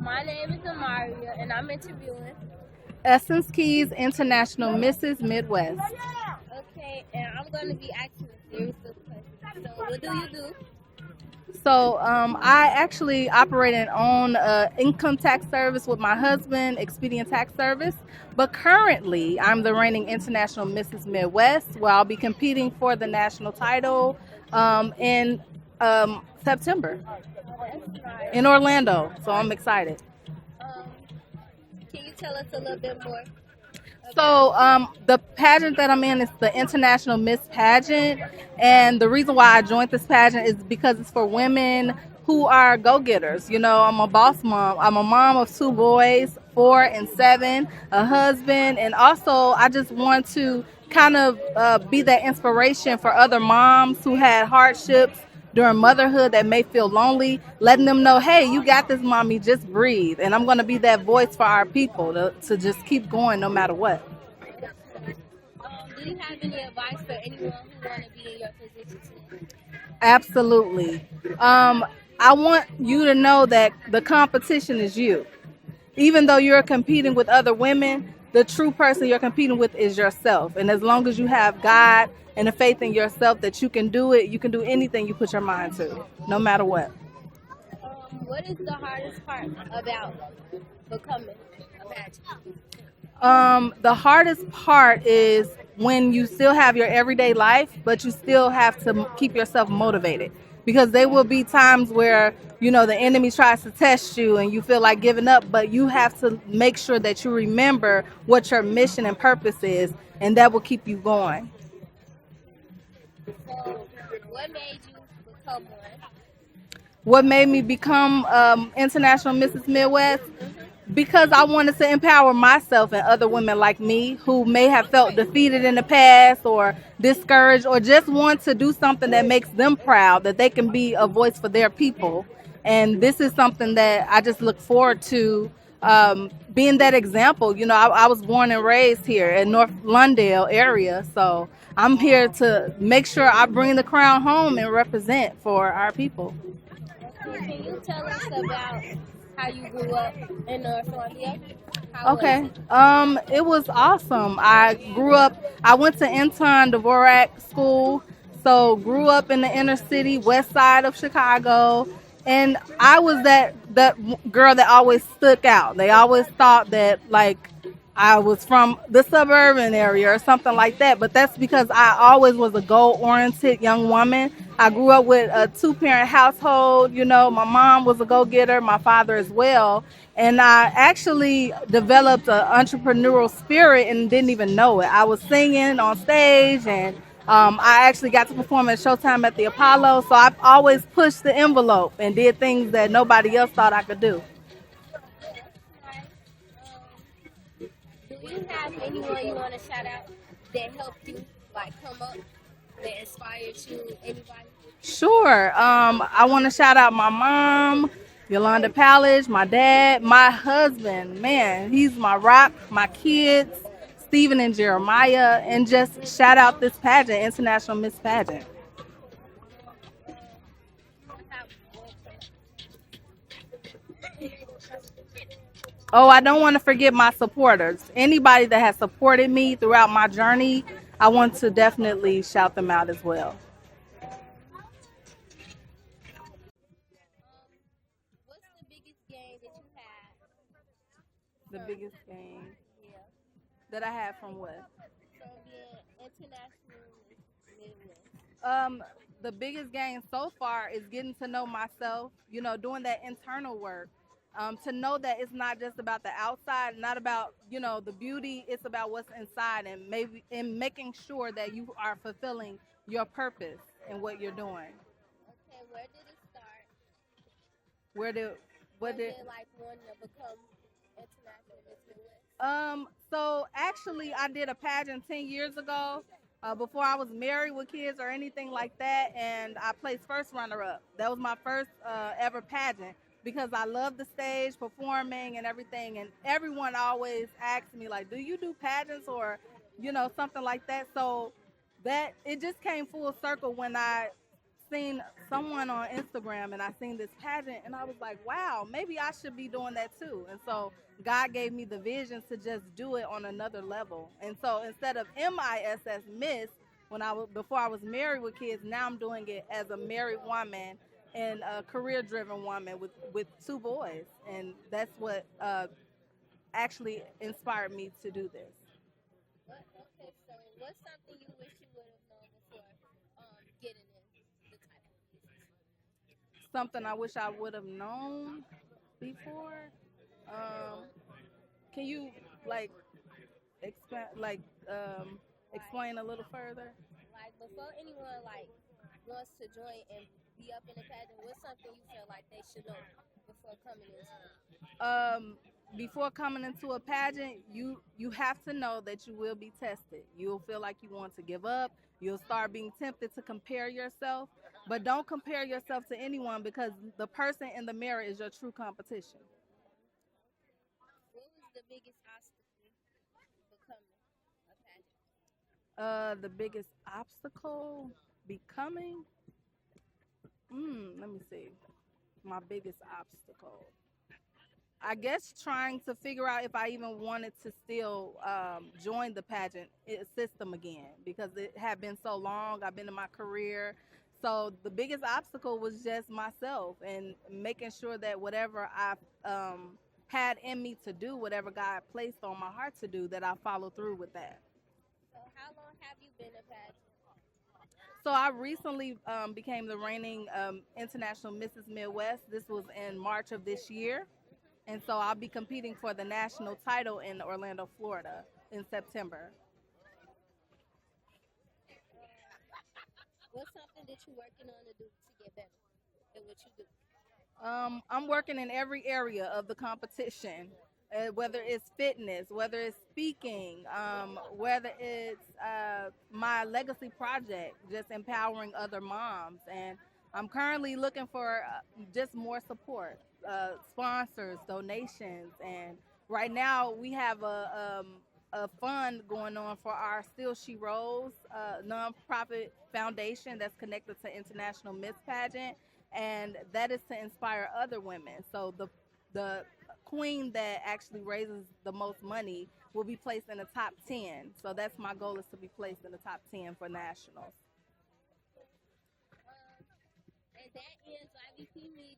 My name is Amariyah, and I'm interviewing. Essence Keys International Miss.Midwest. Okay, and I'm going to be asking a series of questions. So, what do you do? I actually operate and own income tax service with my husband, Expedient Tax Service. But currently, I'm the reigning international Mrs. Midwest, where I'll be competing for the national title in September Oh, that's nice. in Orlando. So I'm excited. Um, can you tell us a little bit more So about? the pageant that I'm in is the International Miss Pageant, and the reason why I joined this pageant is because it's for women who are go-getters. You know, I'm a boss mom. I'm a mom of two boys, 4 and 7, a husband, and also I just want to kind of be that inspiration for other moms who had hardships during motherhood that may feel lonely, letting them know, hey, you got this, mommy, just breathe. And I'm going to be that voice for our people to just keep going no matter what. Do you have any advice for anyone who want to be in your position too? Absolutely. I want you to know that the competition is you. Even though you're competing with other women, the true person you're competing with is yourself. And as long as you have God and the faith in yourself that you can do it, you can do anything you put your mind to, no matter what. What is the hardest part about becoming a pageant? The hardest part is when you still have your everyday life, but you still have to keep yourself motivated. Because there will be times where, you know, the enemy tries to test you and you feel like giving up, but you have to make sure that you remember what your mission and purpose is, and that will keep you going. So, what made you become one? What made me become International Mrs. Midwest? Because I wanted to empower myself and other women like me who may have felt defeated in the past or discouraged or just want to do something that makes them proud, that they can be a voice for their people. And this is something that I just look forward to being that example. You know, I was born and raised here in North Lundale area, so I'm here to make sure I bring the crown home and represent for our people. Can you tell us about how you grew up in North London? How was Okay. it? It was awesome. I went to Anton Dvorak School, so grew up in the inner city, west side of Chicago, and I was that girl that always stuck out. They always thought that like I was from the suburban area or something like that, but that's because I always was a goal-oriented young woman. I grew up with a two-parent household. You know, my mom was a go-getter, my father as well, and I actually developed an entrepreneurial spirit and didn't even know it. I was singing on stage, and I actually got to perform at Showtime at the Apollo. So I've always pushed the envelope and did things that nobody else thought I could do. Do you have anyone you want to shout out that helped you like come up, that inspired you? Anybody? Sure. I want to shout out my mom, Yolanda Palish, my dad, my husband. Man, he's my rock, my kids, Stephen and Jeremiah, and just shout out this pageant, International Miss Pageant. Oh, I don't want to forget my supporters. Anybody that has supported me throughout my journey, I want to definitely shout them out as well. What's the biggest game that you had The from biggest game yeah that I had from what? from being international Midwest? Um, the biggest gain so far is getting to know myself, you know, doing that internal work. To know that it's not just about the outside, not about, you know, the beauty, it's about what's inside, and maybe in making sure that you are fulfilling your purpose in what you're doing. Okay, where did it start? Where did what And did then like wanting to become international Miss Midwest. So actually, I did a pageant 10 years ago, before I was married with kids or anything like that, and I placed first runner up. That was my first ever pageant because I love the stage, performing, and everything. And everyone always asks me like, "Do you do pageants or, you know, something like that?" So that it just came full circle when I seen someone on Instagram and I seen this pageant and I was like, wow, maybe I should be doing that too. And so God gave me the vision to just do it on another level. And so instead of MISS Miss, when before I was married with kids, now I'm doing it as a married woman and a career-driven woman with two boys. And that's what actually inspired me to do this. Okay, so what's something you wish you would have known before getting in the type of business? Something I wish I would have known before. Can you like expand, explain a little further? Like before anyone like wants to join and be up in the pageant, what's something you feel like they should know before coming into it? Before coming into a pageant, you have to know that you will be tested. You'll feel like you want to give up. You'll start being tempted to compare yourself, but don't compare yourself to anyone because the person in the mirror is your true competition. What was the biggest obstacle becoming a pageant? The biggest obstacle becoming. Let me see. My biggest obstacle. I guess trying to figure out if I even wanted to still join the pageant system again because it had been so long. I've been in my career. So the biggest obstacle was just myself and making sure that whatever I had in me to do, whatever God placed on my heart to do, that I follow through with that. So how long have you been a pageant? So I recently became the reigning international Miss.Midwest. This was in March of this year. And so I'll be competing for the national title in Orlando, Florida in September. What's something that you're working on to do to get better at what you do? I'm working in every area of the competition, whether it's fitness, whether it's speaking, whether it's my legacy project, just empowering other moms. And I'm currently looking for just more support, sponsors, donations. And right now we have a fund going on for our Still She Rose nonprofit foundation that's connected to International Miss Pageant, and that is to inspire other women. So the queen that actually raises the most money will be placed in the top 10. So that's my goal, is to be placed in the top 10 for nationals. And that ends YVP Media